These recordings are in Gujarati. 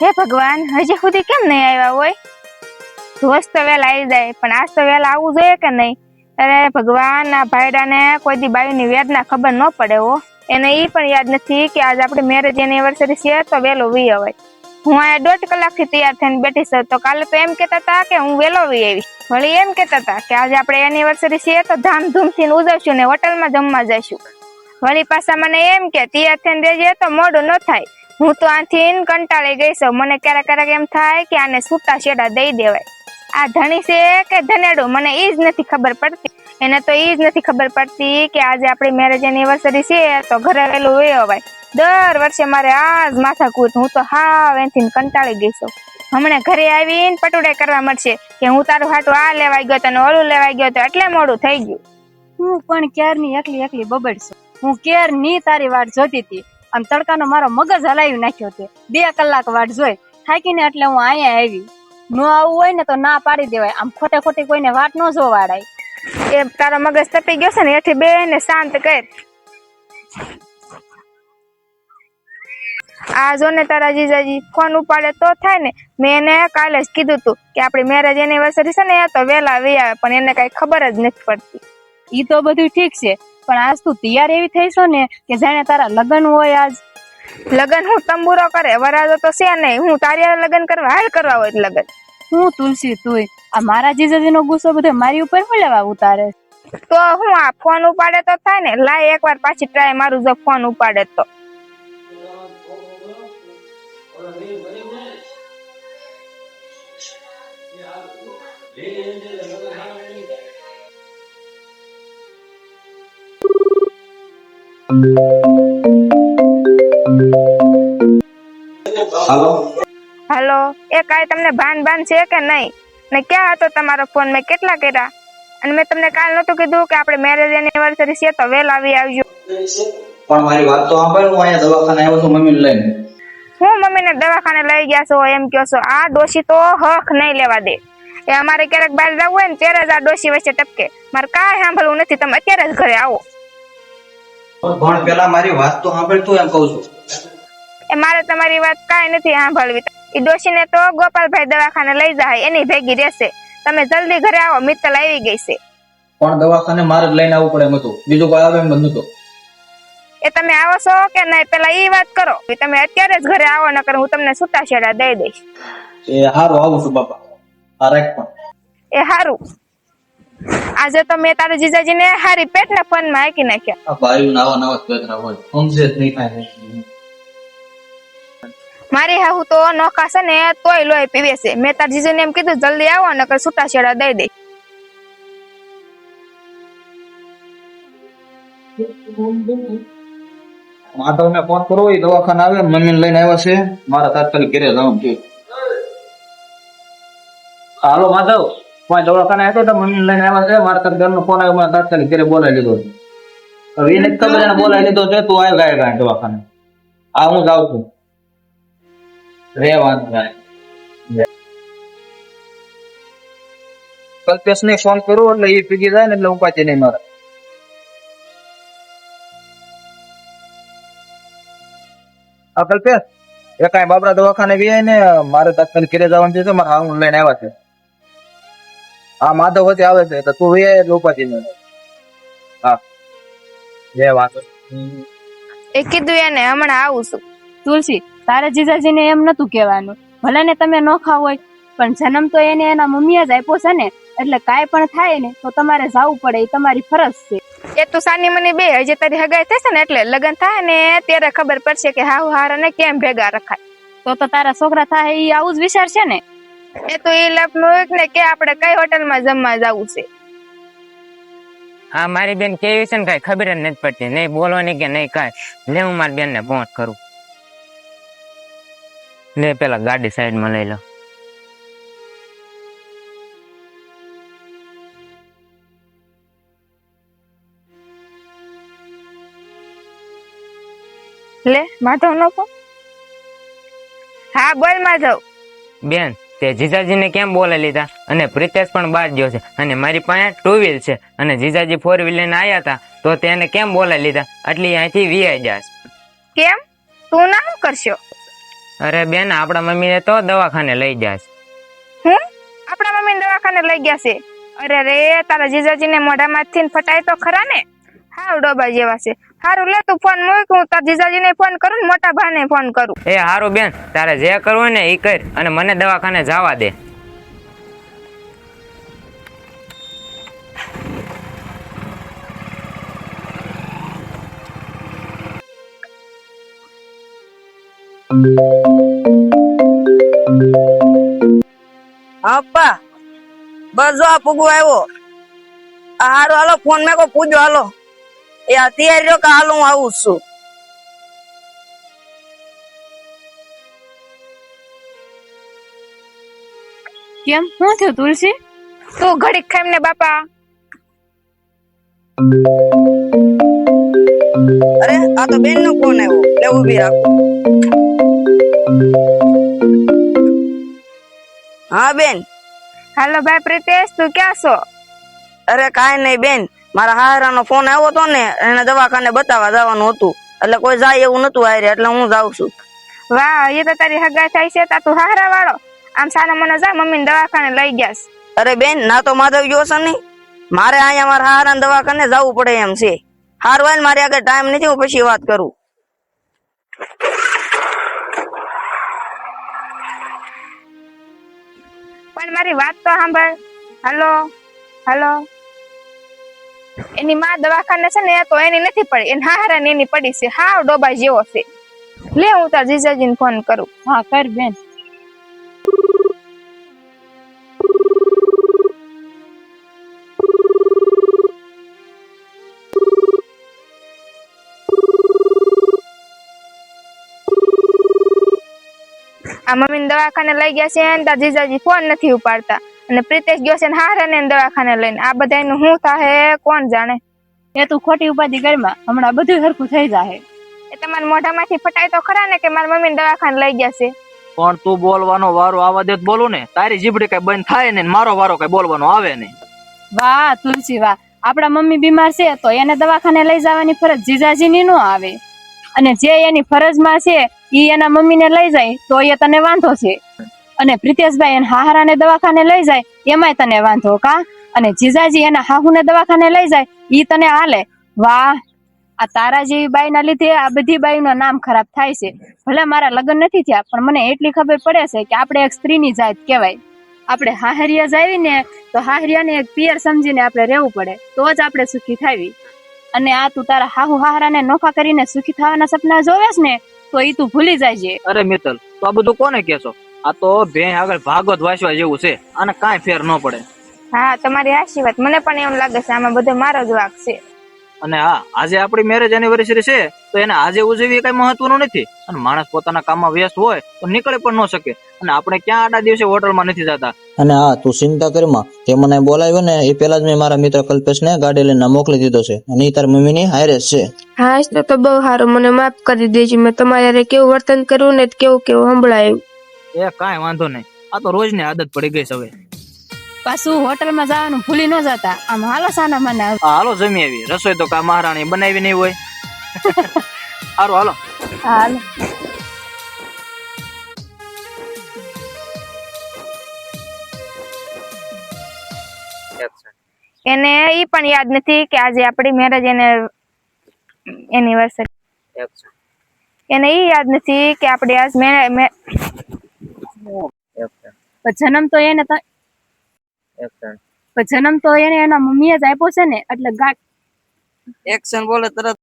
હે ભગવાન, હજી સુધી કેમ નહીં આવ્યા હોય? રોજ તો વહેલા આવી જાય, પણ આજ તો વહેલા આવવું જોઈએ કે નહીં? અરે ભગવાન, આ ભાઈડાને કોઈ દી બાયુની વેદના ખબર ન પડે હો. એને એ પણ યાદ નથી કે આજ આપણે મેરેજ એનિવર્સરી છે તો વહેલો વી અવાય. હું અહીંયા 1.5 કલાકથી તૈયાર થઈને બેઠી છું, તો કાલે તો એમ કહેતા હતા કે હું વહેલો વી આવી. વળી એમ કહેતા હતા કે આજે આપણે એનિવર્સરી છે તો ધામધૂમથી ઉજવશું ને હોટલમાં જમવા જઈશું. વળી પાછા મને એમ કે તૈયાર થઈને રહેજે તો મોડું ન થાય. હું તો આથી કંટાળી ગઈ છું. મને ક્યારેક એમ થાય કે આને છૂટા છેડા દઈ દેવાય. આ ધણી છે કે ધનેડું, મને એ જ નથી ખબર પડતી. એને તો એ જ નથી ખબર પડતી કે આજે આપણી મેરેજ એનિવર્સરી છે તો ઘરે વહેલું વે અવાય. દર વર્ષે મારે આ જ માથાકૂટ. હું તો હાવ એનથી કંટાળી ગઈ છું. હમણાં ઘરે આવીને પટુડાઈ કરવા મળશે કે હું તારું હાટું આ લેવાઈ ગયો તો ઓલું લેવાઈ ગયો તો એટલે મોડું થઈ ગયું. હું પણ ક્યારની એકલી બબડશું. હું ક્યારની તારી વાટ જોતી હતી. આમ તડકાનો મારો મગજ હલાવી નાખ્યો તે 2 કલાક વાટ જોઈ થાકીને એટલે હું અહીંયા આવી. ન આવવું હોય ને તો ના પાડી દેવાય. આમ ખોટી કોઈને વાટ ન જોવાડાય. એ તારો મગજ તપી ગયો છે ને, એથી બે ને શાંત કર. આ જો ને તારા જીજાજી ફોન ઉપાડે તો થાય ને. મેં એને કાલે જ કીધું તું કે આપણી મેરેજ એનિવર્સરી છે ને તો વહેલા વી આવે, પણ એને કઈ ખબર જ નથી પડતી. ઈ તો બધું ઠીક છે, પણ આજ તું તૈયાર એવી થઈશો ને કે જાણે તારા લગ્ન હોય. આજ લગ્ન હું તંબુરો કરે, વરાજો તો છે નહીં. હું તારી લગ્ન કરવા હાલ કરવા હોય લગ્ન. હું તુલસી તુંય આ મારા જીજાજીનો ગુસ્સો બધો મારી ઉપર હું લેવા ઉતારે? તો હું આ ફોન ઉપાડે તો થાય ને. લાય એકવાર પાછી ટ્રાય મારું, જો ફોન ઉપાડે તો. હાલો, એ કાંઈ તમને ભાન છે કે નહીં? ને ક્યાં હતો તમારો ફોન? મેં કેટલા કર્યા, અને મેં તમને કાલ નતું કીધું કે આપણે મેરેજ એનિવર્સરી છે તો વહેલા આવી આવજો. પણ મારી વાત તો સાંભળ. હું અહીંયા દવાખાને આવ્યો છું મમ્મીને લઈને. હું મમ્મીને દવાખાને લઈ ગયા છો એમ કહો છો? આ ડોશી તો હક નહીં લેવા દે. એ અમારે ક્યારેક બહાર જવું હોય ને ત્યારે જ આ ડોશી વચ્ચે ટપકે. મારે કાંઈ સાંભળવું નથી. તમે અત્યારે જ ઘરે આવો. પણ પેલા મારી વાત તો સાંભળ તું, એમ કહું છું. એ મારે તમારી વાત કાંઈ નથી સાંભળવી. એ ડોશીને તો ગોપાલભાઈ દવાખાને લઈ જાય, એની ભેગી રહેશે. તમે જલ્દી ઘરે આવો, મિત્તલ આવી ગઈ છે. પણ દવાખાને મારે જ લઈને આવવું પડે એમ હતું. બીજું કોઈ આવે એમ બંધ નતું. એ તમે આવો છો કે નહીં પેલા ઈ વાત કરો. તમે અત્યારે જ ઘરે આવો, નકર હું તમને છૂટા છેડા દઈ દઈશ. એ હારું, આવું છું બાપા. આ રાખ પણ. એ હારું. આજે તો મેં તારા જીજાજીને હારી પેટના ફોનમાં હાકી નાખ્યા. આ ભાઈ નવા પેદરા હોય, સમજે જ નહીં કાંઈ. મારી હાહુ તો નોખા છે ને તોય લોહી પીવે છે. મેં તાર જીજાને એમ કીધું જલ્દી આવો, નકર છૂટા છેડા દઈ દઈશ. માધવને ફોન કરો, એ દવાખાને આવે. મમ્મીને લઈને આવ્યા છે. મારા તાત્કાલિક ઘરે જવાનું છે. હાલો માધવ, કોઈ દવાખાને આવ્યો તો મમ્મીને લઈને આવ્યા છે. મારા ઘરનો ફોન આવ્યો, મારા તાત્કાલિક ઘરે બોલાવી લીધો. હવે એને ખબર એને બોલાવી લીધો છે. તું આવ્યો ગાય દવાખાને. આ હું જાઉં છું. રે વાંધો નહીં. કલ્પેશ ને ફોન કરું એટલે એ પીગી જાય ને એટલે ઉપાય નહીં મારે. આ કલ્પેશ, એ કાંઈ બાબરા દવાખાને વી ને મારે તાત્કાલિક ઘરે જવાનું છે. મારે હા હું લઈને આવ્યા છે. હા માધવ વચ્ચે આવે છે, તો તું વી એટલે ઉપાય નહીં. હા જે વાંધો. એ કીધું એને હમણાં આવું છું. તુલસી, તારા જીજાજીને એમ નતું કહેવાનું. ભલે ને તમે નોખા હોય, પણ જન્મ તો એને એના મમ્મીએ જ આપ્યો છે ને. એટલે કાંઈ પણ થાય ને તો તમારે જવું પડે, એ તમારી ફરજ છે. એ તું સાની મની બે હજી તારી હગાઈ થશે ને એટલે લગ્ન થાય ને ત્યારે ખબર પડશે કે હાહુ હારાને કેમ ભેગા રખાય. તો તારા છોકરા થાય એ આવું જ વિચાર છે ને. એ તો એ લપનું ને કે આપણે કઈ હોટલમાં જમવા જવું છે. હા, મારી બેન કેવી છે ને કઈ ખબર જ નથી પડતી. નહીં બોલવાની કે નહીં કાંઈ. લે હું મારી બેન ને ફોન કરું. લે પેલા ગાડી સાઈડમાં લઈ લો. લે માધવ નો ફોન. હા બોલ માધવ. બેન, તે જીજાજીને કેમ બોલાવી લીધા? અને પ્રિતેશ પણ બહાર ગયો છે, અને મારી પાસે 2 વ્હીલ છે, અને જીજાજી 4 વ્હીલ લઈને આવ્યા હતા, તો તેને કેમ બોલાવી લીધા? એટલે અહીંથી વીઆઈ જાય. કેમ? તું ના શું કરશો? અરે બેન આપણા મમ્મીને તો દવાખાને લઈ જાશ. હું આપણા મમ્મીને દવાખાને લઈ ગયા છે? અરે રે તારા જીજાજીને મોઢામાંથી ફટાય તો ખરા ને. હાવ ડોબા જેવા છે. હારું લે તું ફોન મૂક, હું તાર જીજાજીને ફોન કરું ને મોટા ભાઈને ફોન કરું. એ હારું બેન, તારે જે કરવું હોય ને એ કર અને મને દવાખાને જવા દે. હા પપ્પા, બસ જો આ પૂગો આવ્યો. આ હારો હાલો ફોન મેં કો પૂજો હાલો. એ આ તૈયાર રહ્યો કે હાલો હું આવું જ છું. કેમ શું થયું તુલસી? તું ઘડીક ખાઈમ ને બાપા. અરે આ તો બેન નો ફોન આવ્યો. લે ઉભી રાખો. હા બેન. હાલો ભાઈ પ્રિતેશ, તું ક્યાં છો? અરે કાંઈ નહીં બેન, મારા હારાનો ફોન આવ્યો હતો ને, એને દવાખાને બતાવવા જવાનું હતું, એટલે કોઈ જાય એવું નતું હારે, એટલે હું જાઉં છું. વાહ, એ તો તારી હગાઈ થાય છે. તા તું હારા વાળો. આમ સાના મને જા, મમ્મીને દવાખાને લઈ ગયા. અરે બેન, ના તો માધવ ગયો છે નહીં, મારે અહીંયા મારા હારાના દવાખાને જવું પડે એમ છે. હારું હાલ, મારી આગળ ટાઈમ નથી, હું પછી વાત કરું. પણ મારી વાત તો સાંભળ. હાલો હાલો. એની માં દવાખાને છે ને તો એની નથી પડી, એની હારા ને એની પડી છે. હાવ ડોબા જેવો છે. લે હું તાર જીજાજીને ફોન કરું. હા કર બેન. આ મમ્મીને દવાખાને લઈ ગયા છે ને તાર જીજાજી ફોન નથી ઉપાડતા, અને પ્રિતેશ ગયો છે ને હારાને દવાખાને લઈને. આ બધાયનું શું થાહે કોણ જાણે. એ તું ખોટી ઉપાધિ કરમાં, હમણાં બધું હરખું થઈ જાહે. એ તમારા મોઢામાંથી ફટાય તો ખરા ને કે મારા મમ્મીને દવાખાને લઈ ગયા છે. પણ તું બોલવાનો વારો આવા દે તો બોલું ને. તારી જીભડી કઈ બંધ થાય ને, મારો વારો કઈ બોલવાનો આવે ને. વાહ તુલસી વાહ, આપણા મમ્મી બીમાર છે તો એને દવાખાને લઈ જવાની ફરજ જીજાજીની નો આવે, અને જે એની ફરજમાં છે ઈ એના મમ્મીને લઈ જાય તો એ તને વાંધો છે, અને પ્રિતેશભાઈ એના હાહરાને દવાખાને લઈ જાય એમાંય તને વાંધો કા, અને જીજાજી એના હાહુને દવાખાને લઈ જાય ઈ તને હાલે. વાહ, આ તારા જેવી બાઈ ના લીધે આ બધી બાઈનું નામ ખરાબ થાય છે. ભલે મારા લગ્ન નથી થયા, પણ મને એટલી ખબર પડે છે કે આપણે એક સ્ત્રીની જાત કહેવાય. આપણે હાહરિયા જાવી ને તો હાહરિયાને એક પિયર સમજીને આપણે રહેવું પડે, તો જ આપણે સુખી થાવી. અને આ તું તારા હાહુ હાહરાને નોખા કરીને સુખી થવાના સપના જોવેસ ને તો ઈ તું ભૂલી જાય. અરે મિત્તલ, તો આ બધું કોને કહેશો? આ તો બેન આગળ ભાગવત વાંચવા જેવું છે, આને કાંઈ ફેર ન પડે. હા તમારી આશી વાત, મને પણ એવું લાગે છે આમાં બધો મારો જ વાંક છે. અને હા, આજે આપણી મેરેજ એનિવર્સરી છે તો એને આજે ઉજવવી કઈ મહત્વનું નથી. અને માણસ પોતાના કામમાં વ્યસ્ત હોય તો નીકળી પણ ન શકે, અને આપણે ક્યાં આડા દિવસે હોટલમાં નથી જતા. અને હા, તું ચિંતા કરમાં, તે મને બોલાવ્યો ને એ પેલા જ મેં મારા મિત્ર કલ્પેશને ગાડી લઈને મોકલી દીધો છે, અને એ તાર મમ્મીની હારે છે. હા તો બહુ સારું, મને માફ કરી દેજો. મેં તમારે કેવું વર્તન કર્યું ને કેવું કેવું સંભળાયું. એ કાંઈ વાંધો નહીં, આ તો રોજની આદત પડી ગઈ છે હવે. પાછું હોટલમાં જવાનું ભૂલી ન જતા. આમ હાલો સાના મને. હાલો જમી આવી. રસોઈ તો કા મહારાણી બનાવી નહીં હોય. સારું હાલો. હાલ. એને ઈ પણ યાદ નથી કે આજે આપણી મેરેજ એનિવર્સરી. એને ઈ યાદ નથી કે આપણે આજ જન્મ તો એને જન્મ તો એને એના મમ્મીએ જ આપ્યો છે ને, એટલે ગાંઠ. એક્શન બોલે તરત.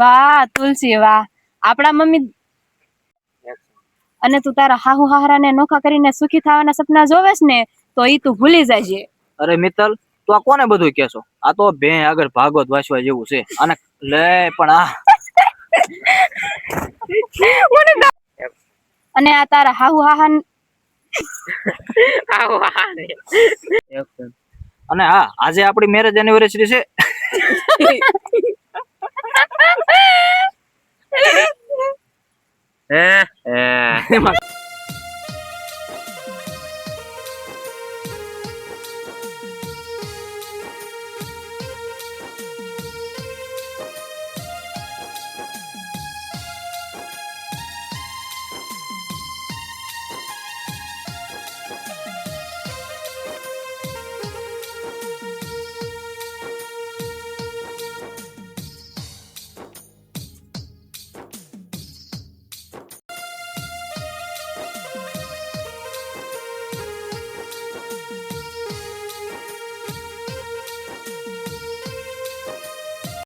વાહ તુલસી વાહ, આપણા મમ્મી. અને તું તારા હાહુ હાહરાને નોખા કરીને સુખી થવાના સપના જોવેસ ને તો ઈ તું ભૂલી જાય. અરે મિત્તલ, તું આ કોને બધું કહેશો? આ તો બેન આગળ ભાગવત વાંચવા જેવું છે. અને લે પણ અને આ તારા હાહુ હાહા અને હા, આજે આપણી મેરેજ એનિવર્સરી છે. એમાં